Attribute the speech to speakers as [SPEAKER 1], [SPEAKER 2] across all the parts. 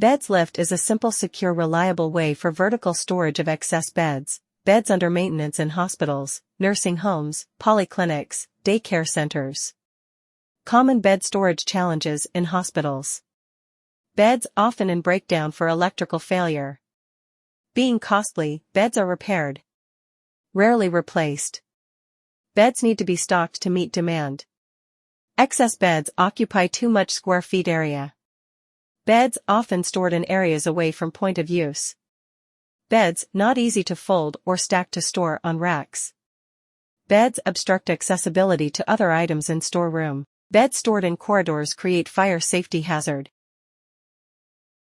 [SPEAKER 1] Beds lift is a simple, secure, reliable way for vertical storage of excess beds. Beds under maintenance in hospitals, nursing homes, polyclinics, daycare centers. Common bed storage challenges in hospitals. Beds often in breakdown for electrical failure. Being costly, beds are repaired. Rarely replaced. Beds need to be stocked to meet demand. Excess beds occupy too much square feet area. Beds often stored in areas away from point of use. Beds not easy to fold or stack to store on racks. Beds obstruct accessibility to other items in storeroom. Beds stored in corridors create fire safety hazard.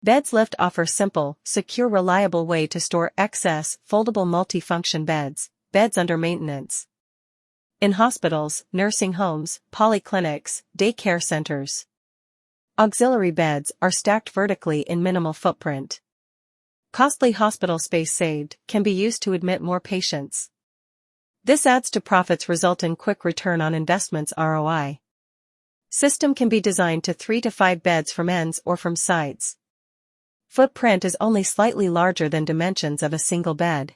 [SPEAKER 1] Beds lift offer simple, secure, reliable way to store excess, foldable multifunction beds. Beds under maintenance. In hospitals, nursing homes, polyclinics, daycare centers. Auxiliary beds are stacked vertically in minimal footprint. Costly hospital space saved can be used to admit more patients. This adds to profits, result in quick return on investments ROI. System can be designed to 3 to 5 beds from ends or from sides. Footprint is only slightly larger than dimensions of a single bed.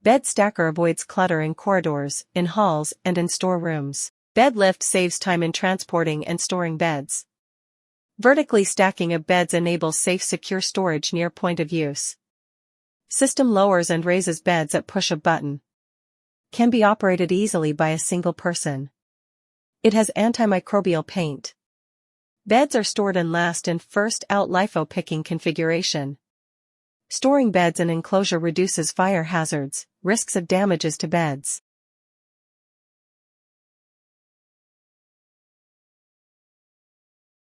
[SPEAKER 1] Bed stacker avoids clutter in corridors, in halls, and in storerooms. Bed lift saves time in transporting and storing beds. Vertically stacking of beds enables safe, secure storage near point of use. System lowers and raises beds at push of button. Can be operated easily by a single person. It has antimicrobial paint. Beds are stored in last in first out LIFO picking configuration. Storing beds in enclosure reduces fire hazards, risks of damages to beds.